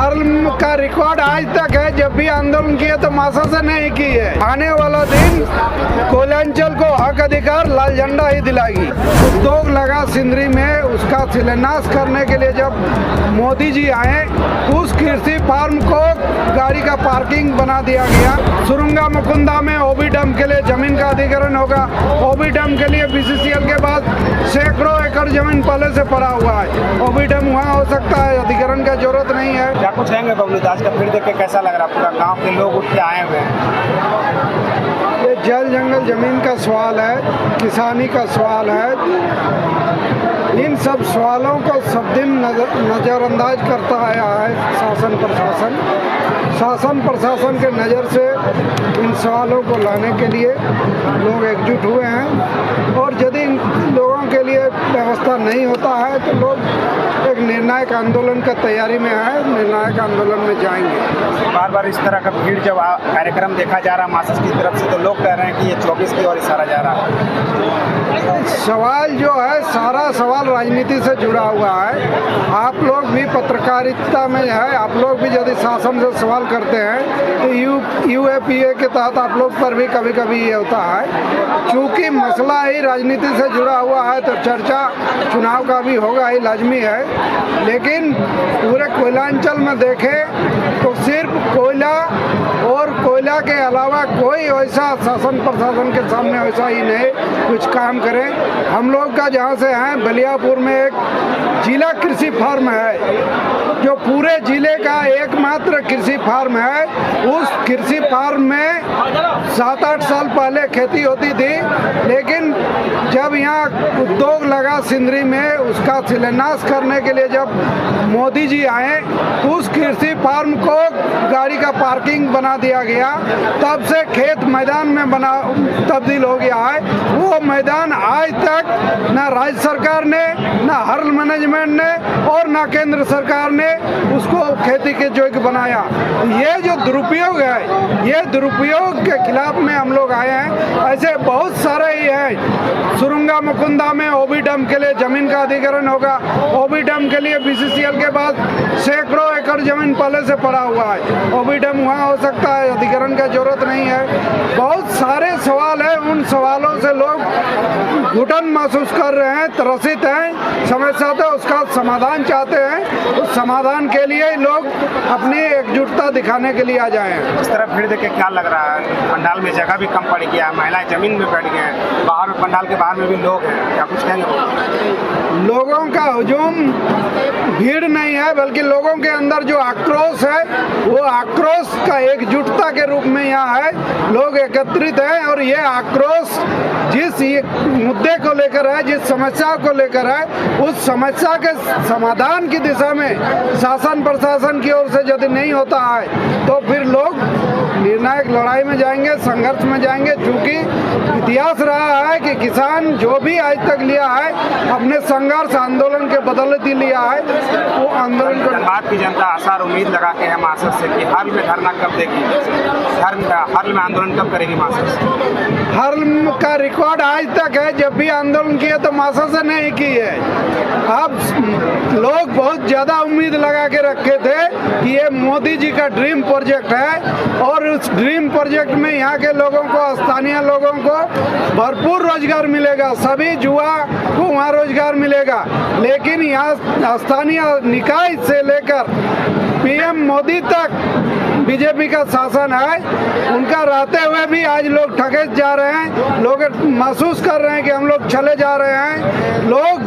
Harm का record आज तक है। जब भी आंदोलन किए तो मासा से नहीं की है। आने वाला दिन कोयलांचल को हक अधिकार लाल झंडा ही दिलाएगी। उद्योग लगा सिंदरी में, उसका शिलान्यास करने के लिए जब मोदी जी आए, उस कृषि फार्म को गाड़ी का पार्किंग बना दिया गया। सुरुंगा मुकुंदा में ओबी डैम के लिए जमीन का अधिग्रहण होगा। ओबी डैम के लिए बीसीसीएल के बाद सैकड़ों एकड़ जमीन पहले से पड़ा हुआ है। ओबी डैम वहाँ हो सकता है, अधिग्रहण की जरूरत नहीं है। क्या कुछ कहेंगे बबलू दास का भीड़ देख के कैसा लग रहा है? पूरा गांव के लोग उठ के आए हुए हैं। ये जल जंगल जमीन का सवाल है, किसानी का सवाल है। इन सब सवालों को सब दिन नज़रअंदाज करता आया है शासन प्रशासन। शासन प्रशासन के नज़र से इन सवालों को लाने के लिए लोग एकजुट हुए हैं, और यदि इन लोगों के लिए व्यवस्था नहीं होता है तो लोग एक निर्णायक आंदोलन का तैयारी में है, निर्णायक आंदोलन में जाएंगे। बार बार इस तरह का भीड़ जब कार्यक्रम देखा जा रहा है मार्क्सिस्ट की तरफ से, तो लोग कह रहे हैं कि ये 24 की ओर इशारा जा रहा है। सवाल जो है, सारा सवाल राजनीति से जुड़ा हुआ है। आप लोग भी पत्रकारिता में है, आप लोग भी यदि शासन से सवाल करते हैं तो यूएपीए के तहत आप लोग पर भी कभी कभी ये होता है। चूँकि मसला ही राजनीति से जुड़ा हुआ है तो चर्चा चुनाव का भी होगा ही, लाजमी है। लेकिन पूरे कोयलांचल में देखें तो सिर्फ कोयला और कोयला के अलावा कोई वैसा शासन प्रशासन के सामने वैसा ही नहीं कुछ काम करें। हम लोग का जहाँ से हैं बलियापुर में एक जिला कृषि फार्म है, जो पूरे जिले का एकमात्र कृषि फार्म है। उस कृषि फार्म में 7-8 साल पहले खेती होती थी, लेकिन जब यहाँ उद्योग लगा सिंदरी में, उसका शिलान्यास करने के लिए जब मोदी जी आए, उस कृषि फार्म को गाड़ी का पार्किंग बना दिया गया। तब से खेत मैदान में तब्दील हो गया है। वो मैदान आज तक ना राज्य सरकार ने, ना हर्ल मैनेजमेंट ने और ना केंद्र सरकार ने उसको खेती के योग्य बनाया। ये जो दुरुपयोग है, ये दुरुपयोग के खिलाफ में हम लोग आए हैं। ऐसे बहुत सारे ही हैं। सुरुंगा मुकुंदा में ओबी डैम के लिए जमीन का अधिग्रहण होगा। ओबी डैम के लिए बीसीसीएल के बाद सैकड़ों एकड़ जमीन पहले से पड़ा हुआ है। ओबी डैम वहाँ हो सकता है, अधिग्रहण की जरूरत नहीं है। बहुत सारे सवाल है, उन सवालों से लोग घुटन महसूस कर रहे हैं, त्रसित हैं, समस्या तो उसका समाधान चाहते हैं। उस समाधान के लिए लोग अपनी एकजुटता दिखाने के लिए आ जाए हैं। इस तरह भीड़ देख के क्या लग रहा है? पंडाल में जगह भी कम पड़ गया, महिलाएं जमीन में बैठ गए हैं, बाहर पंडाल के बाहर में भी लोग हैं। क्या कुछ कहेंगे? लोगों का हुजूम भीड़ नहीं है, बल्कि लोगों के अंदर जो आक्रोश है, वो आक्रोश का एकजुटता के रूप में यहाँ है। लोग एकत्रित हैं और ये आक्रोश जिस मुद्दे को लेकर है, जिस समस्या को लेकर है, उस समस्या के समाधान की दिशा में शासन प्रशासन की ओर से यदि नहीं होता है तो फिर लोग निर्णायक लड़ाई में जाएंगे, संघर्ष में जाएंगे। चूँकि इतिहास रहा है कि किसान जो भी आज तक लिया है, अपने संघर्ष आंदोलन के बदौलत लिया है। वो आंदोलन को धनबाद की जनता आशा और उम्मीद लगा के है मार्क्सिस्ट से कि हर्ल में धरना कब देगी, हर्ल में आंदोलन कब करेगी मार्क्सिस्ट? हर्ल का रिकॉर्ड आज तक है। जब भी आंदोलन किए तो मासा से नहीं की है। अब लोग बहुत ज़्यादा उम्मीद लगा के रखे थे कि ये मोदी जी का ड्रीम प्रोजेक्ट है, और उस ड्रीम प्रोजेक्ट में यहाँ के लोगों को, स्थानीय लोगों को भरपूर रोजगार मिलेगा। सभी युवा को वहाँ रोजगार मिलेगा। लेकिन यहाँ स्थानीय निकाय से लेकर पीएम मोदी तक बीजेपी का शासन है। उनका रहते हुए भी आज लोग ठगे जा रहे हैं। लोग महसूस कर रहे हैं कि हम लोग चले जा रहे हैं। लोग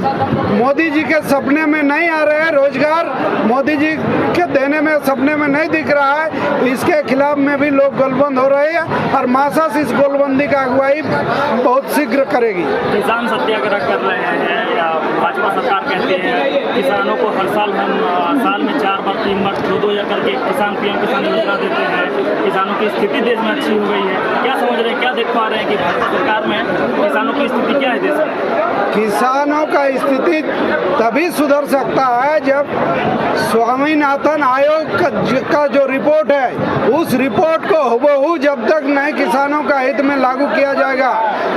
मोदी जी के सपने में नहीं आ रहे हैं। रोजगार मोदी जी के देने में सपने में नहीं दिख रहा है। इसके खिलाफ में भी लोग गोलबंद हो रहे हैं, और मार्क्सिस्ट इस गोलबंदी का अगुवाई बहुत शीघ्र करेगी। किसान सत्याग्रह कर रहे हैं, या भाजपा सरकार कहते हैं किसानों को हर साल हम साल में 4 बार 3 बार 2 या करके किसान पीएम किसान योजना देते हैं। किसानों की स्थिति देश में अच्छी हो गई है। क्या समझ रहे हैं, क्या देख पा रहे हैं कि भारत सरकार में किसानों की स्थिति क्या है देश में? किसानों का स्थिति तभी सुधर सकता है जब स्वामीनाथन आयोग का जो रिपोर्ट है, उस रिपोर्ट को हुबहू जब तक नहीं किसानों का हित में लागू किया जाएगा,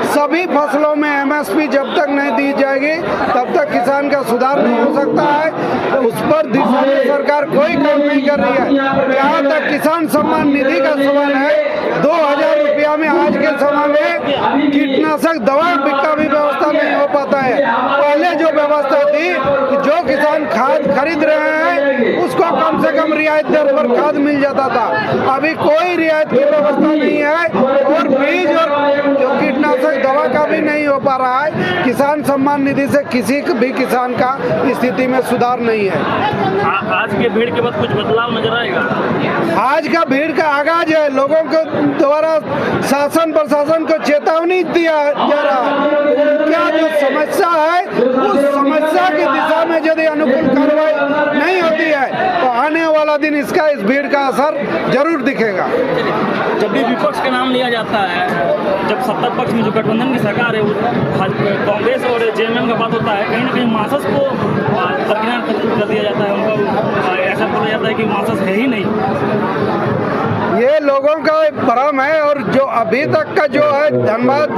सभी फसलों में एमएसपी जब तक नहीं दी जाएगी, तब तक किसान का सुधार नहीं हो सकता है, उस पर दिशा में सरकार कोई काम नहीं कर रही है। जहाँ तक किसान सम्मान निधि का सवाल है, 2000 रुपया में आज के समय में कीटनाशक दवा का भी व्यवस्था नहीं हो पाता है। पहले जो व्यवस्था थी कि जो किसान खाद खरीद रहे हैं उसको कम से कम रियायत दर पर खाद मिल जाता था, अभी कोई रियायत की व्यवस्था नहीं है और बीज और जो कीटनाशक दवा का भी नहीं हो पा रहा है। किसान सम्मान निधि से किसी भी किसान का स्थिति में सुधार नहीं है। आज के भीड़ के बाद कुछ बदलाव नजर आएगा? आज का भीड़ का आगाज है, लोगों को द्वारा शासन प्रशासन को चेतावनी दिया जा रहा है। क्या जो समस्या है उस समस्या की दिशा में यदि अनुकूल कार्रवाई नहीं होती है तो आने वाला दिन इसका इस भीड़ का असर जरूर दिखेगा। जब भी विपक्ष का नाम लिया जाता है, जब सत्ता पक्ष में जो गठबंधन की सरकार है, कांग्रेस और जेएमएम का बात होता है, कहीं ना कहीं मार्क्सिस्ट को दरकिनार कर दिया जाता है। उनको ऐसा बोला जाता है कि मार्क्सिस्ट है ही नहीं। ये लोगों का भ्रम है और जो अभी तक का जो है धनबाद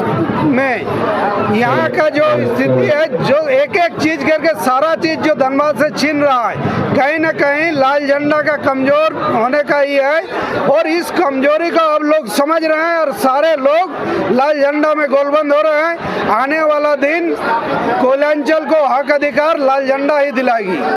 में यहाँ का जो स्थिति है, जो एक एक चीज करके सारा चीज जो धनबाद से छीन रहा है, कहीं ना कहीं लाल झंडा का कमजोर होने का ही है और इस कमजोरी को अब लोग समझ रहे हैं और सारे लोग लाल झंडा में गोलबंद हो रहे हैं। आने वाला दिन कोयलांचल को हक अधिकार लाल झंडा ही दिलाएगी।